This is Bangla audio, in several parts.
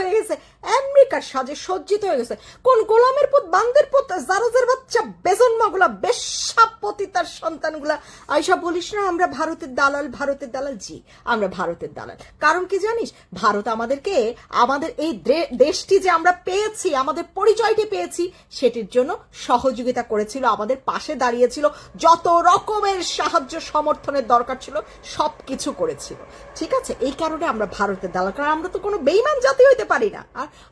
হয়ে গেছে, আমেরিকার সাজে সজ্জিত হয়ে গেছে। কোন গোলামের পুত, বান্দের পুত, জারজের বাচ্চা, বেজন্মাগুলা, বেশ্যাপতিতার সন্তানগুলা আইসা বলিস না আমরা ভারতের দালাল, ভারতের দালাল। জি, আমরা ভারতের দালাল। কারণ কি জানিস, ভারত আমাদেরকে, আমাদের এই দেশটি যে আমরা পেয়েছি, আমাদের পরিচয়টি পেয়েছি, সেটির জন্য সহযোগিতা করেছিল, আমাদের পাশে দাঁড়িয়েছিল, যত রকমের সাহায্য সমর্থনের দরকার ছিল সবকিছু করেছিল। ঠিক আছে, এই কারণে আমরা ভারতের দালাল, কারণ আমরা তো কোনো বেইমান জাতি হইতে পারি না।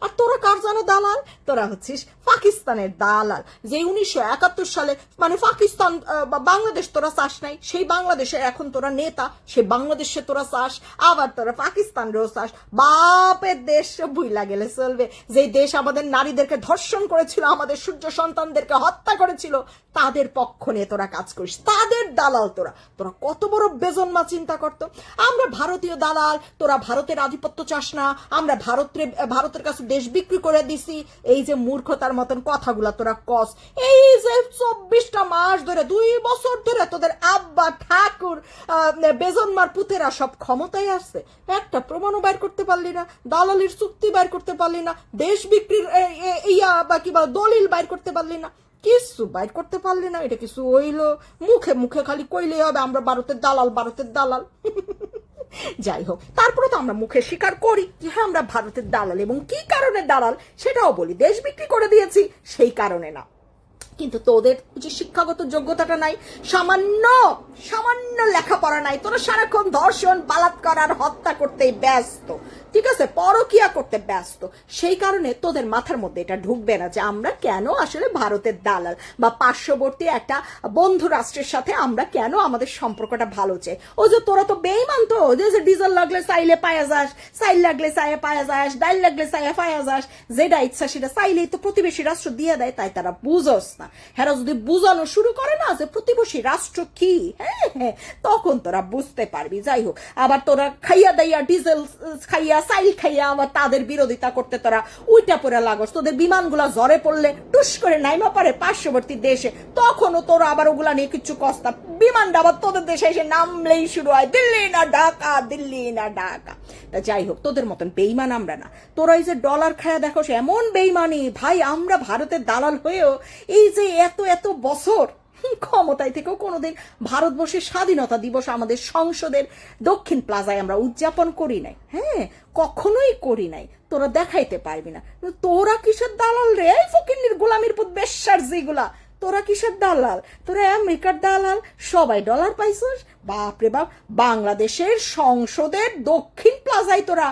আর তোরা কার জানো দালাল? তোরা হচ্ছিস পাকিস্তানের দালাল। যে 1971 সালে মানে পাকিস্তান বা বাংলাদেশ তোরা চাস নাই, সেই বাংলাদেশের এখন তোরা নেতা, সেই বাংলাদেশে তোরা চাস, আবার তোরা পাকিস্তানেরও চাস। বাপের দেশ ভুইলা গেলে চলবে, যে দেশ আমাদের নারীদেরকে ধর্ষণ করেছিল, আমাদের সূর্য সন্তানদেরকে হত্যা করেছিল, তাদের পক্ষ নিয়ে তোরা কাজ করিস, তাদের দালাল তোরা। তোরা কত বড় বেজন্মা চিন্তা করতো। আমরা ভারতীয় দালাল, তোরা ভারতের আধিপত্য চাস না, আমরা ভারতের কাছে দেশ বিক্রি করে দিছি। এই যে মূর্খতার মতন কথাগুলা তোরা কস, এই যে 24টা মাস ধরে, 2 বছর ধরে তোদের আব্বা ঠাকুর বেজন্মার পুতেরা সব ক্ষমতায় আসছে, একটা প্রমাণও বাইর করতে পারলি না, দালালির চুক্তি বাইর করতে পারলি না, দেশ বিক্রির ইয়া বা কিবা দলিল বাইর করতে পারলি না, কিছু বাইর করতে পারলি না। এটা কিছু হইলো? মুখে মুখে খালি কইলেই হবে আমরা ভারতের দালাল, ভারতের দালাল। যাই হোক, তারপরে তো আমরা মুখে স্বীকার করি যে হ্যাঁ আমরা ভারতের দালাল, এবং কি কারণে দালাল সেটাও বলি, দেশ বিক্রি করে দিয়েছি সেই কারণে না। কিন্তু তোদের যে শিক্ষাগত যোগ্যতাটা নাই, সামান্য সামান্য লেখাপড়া নাই, তোরা সারাক্ষণ ধর্ষণ, বালাৎকার আর হত্যা করতেই ব্যস্ত, ঠিক আছে, পরকিয়া করতে ব্যস্ত। সেই কারণে তোদের মাথার মধ্যে এটা ঢুকবে না যে আমরা কেন আসলে ভারতের দালাল, বা পার্শ্ববর্তী একটা বন্ধু রাষ্ট্রের সাথে আমরা কেন আমাদের সম্পর্কটা ভালো চাই। ও যে তোরা তো বেইমান, তো যে ডিজেল লাগলে চাইলে পায়া যাস, চাইল লাগলে চাইয়া পায়া যাস, ডাইল লাগলে চাইয়া পায়া যাস, যেটা ইচ্ছা সেটা চাইলেই তো প্রতিবেশী রাষ্ট্র দিয়ে দেয়। তাই তারা বুঝোস না। হেরা যদি বুঝানো শুরু করে না যে প্রতিবেশী রাষ্ট্র কি, হ্যাঁ হ্যাঁ, তখন তোরা বুঝতে পারবি। যাই হোক, আবার তোরা খাইয়া দাইয়া, ডিজেল খাইয়া, চাইল খাইয়া আবার তাদের বিরোধিতা করতে তোরা উইটা পড়ে লাগস। তোদের বিমানগুলা জ্বরে পড়লে টুস করে নাইমা পড়ে পার্শ্ববর্তী দেশে, তখনও তোরা আবার ওগুলা নিয়ে কিচ্ছু কস্তা, বিমানটা আবার তোদের দেশে এসে নামলেই শুরু হয় দিল্লি না ঢাকা, দিল্লি না ঢাকা। তা যাই হোক, তোদের মতন বেইমান আমরা না। তোরা এই যে ডলার খায়া দেখোস, এমন বেইমানি ভাই, আমরা ভারতের দালাল হয়েও এই যে এত এত বছর ক্ষমতায় থেকেও কোনোদিন ভারতবর্ষের স্বাধীনতা দিবস আমাদের সংসদের দক্ষিণ প্লাজায় আমরা উদযাপন করি নাই। হ্যাঁ, কখনোই করি নাই। তোরা দেখাইতে পারবি না। তোরা কিসের দালাল রে? এই ফকিন্নির গোলামির পুত বেশ্যার যেগুলা, তোরা কিসের দালাল? তোরা আমেরিকার দালাল। সবাই ডলার পাইছিস, বাপরে বাপ। বাংলাদেশের সংসদের দক্ষিণ প্লাজায় তোরা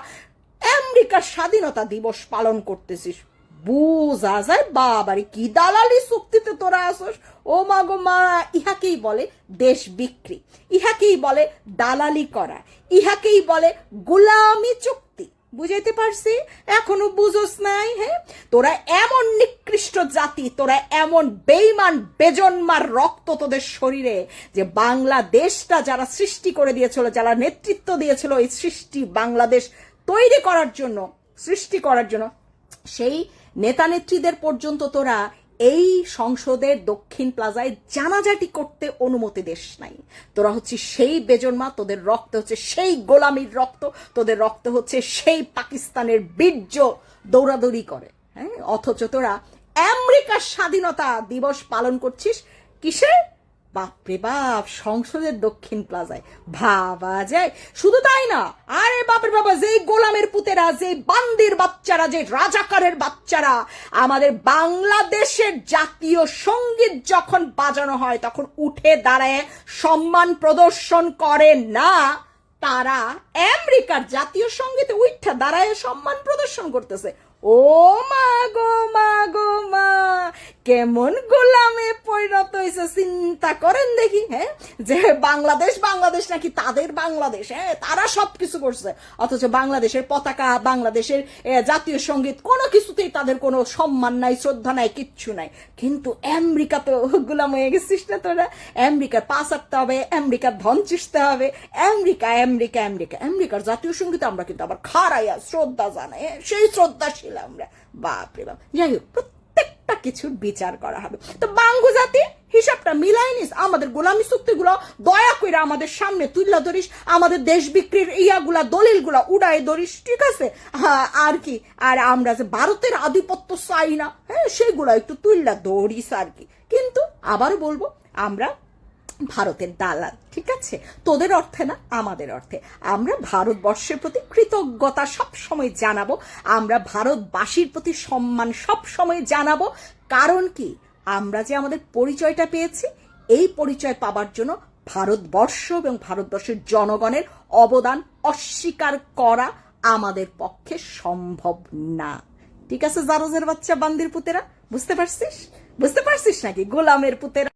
আমেরিকার স্বাধীনতা দিবস পালন করতেছিস। বুঝা যায় বাবারে কি দালালি চুক্তিতে তোরা আসস। ও মা গো মা, ইহাকেই বলে দেশ বিক্রি, ইহাকেই বলে দালালি করা, ইহাকেই বলে গোলামি চুক্তি। বুঝাইতে পারছি? এখনো বুঝোস নাই? হ্যাঁ, তোরা এমন নিকৃষ্ট জাতি, তোরা এমন বেইমান, বেজন্মার রক্ত তোদের শরীরে, যে বাংলাদেশটা যারা সৃষ্টি করে দিয়েছিল, যারা নেতৃত্ব দিয়েছিল এই সৃষ্টি বাংলাদেশ তৈরি করার জন্য, সৃষ্টি করার জন্য, সেই নেতা নেত্রীদের পর্যন্ত তোরা এই সংসদের দক্ষিণ প্লাজায় জানাজাটি করতে অনুমতি দেশ নাই। তোরা হচ্ছে সেই বেজন্মা, তোদের রক্ত হচ্ছে সেই গোলামির রক্ত, তোদের রক্ত হচ্ছে সেই পাকিস্তানের বীর্য দৌড়াদৌড়ি করে। হ্যাঁ, অথচ তোরা আমেরিকার স্বাধীনতা দিবস পালন করছিস কিসে? বাপরে বাপ, সংসদের দক্ষিণ প্লাজায়। ভাবা যায়? শুধু তাই না, আরে বাপরে বাবা, যেই গোলামের পুতেরা, যেই বান্দির বাচ্চারা, যে রাজাকারের বাচ্চারা আমাদের বাংলাদেশের জাতীয় সঙ্গীত যখন বাজানো হয় তখন উঠে দাঁড়ায় সম্মান প্রদর্শন করে না, তারা আমেরিকার জাতীয় সঙ্গীতে উঠে দাঁড়ায় সম্মান প্রদর্শন করতেছে। ও মা গো মা গো মা, কেমন গোলামে পরিণত হয়েছে চিন্তা করেন দেখি। হ্যাঁ, যে বাংলাদেশ, বাংলাদেশ নাকি তাদের বাংলাদেশ, হ্যাঁ তারা সবকিছু করছে, অথচ বাংলাদেশের পতাকা, বাংলাদেশের জাতীয় সঙ্গীত কোনো কিছুতেই তাদের কোনো সম্মান নাই, শ্রদ্ধা নাই, কিচ্ছু নাই। কিন্তু আমেরিকা তো গোলাম হয়ে গেছিস না তোরা। আমেরিকার পা চাটতে হবে, আমেরিকার ধন চুষতে হবে, আমেরিকা আমেরিকা আমেরিকা। আমেরিকার জাতীয় সঙ্গীত আমরা কিন্তু আবার খারাইয়া শ্রদ্ধা জানাই, সেই শ্রদ্ধাশীল আমরা। বাপরে বাপ। যাই হোক, প্রত্যেকটা কিছুর বিচার করা হবে। তো বাঙ্গু জাতি হিসাবটা মিলাই নিস। আমাদের গোলামি চুক্তিগুলো দয়া করে আমাদের সামনে তুইলা ধরিস, আমাদের দেশ বিক্রির ইয়াগুলা দলিলগুলা উড়াই ধরিস, ঠিক আছে? হ্যাঁ, আর কি, আর আমরা যে ভারতের আধিপত্য চাই না, হ্যাঁ, সেগুলো একটু তুইলা ধরিস আর কি। কিন্তু আবার বলবো, আমরা ভারতের দালাল, ঠিক আছে? তোদের অর্থে না, আমাদের অর্থে। আমরা ভারতবর্ষের প্রতি কৃতজ্ঞতা সব সময় জানাবো, আমরা ভারতবাসীর প্রতি সম্মান সব সময় জানাবো। কারণ কি, আমরা যে আমাদের পরিচয়টা পেয়েছি, এই পরিচয় পাবার জন্য ভারতবর্ষ এবং ভারতবর্ষের জনগণের অবদান অস্বীকার করা আমাদের পক্ষে সম্ভব না, ঠিক আছে? জারজের বাচ্চা বান্দির পুতেরা, বুঝতে পারছিস? বুঝতে পারছিস নাকি গোলামের পুতেরা?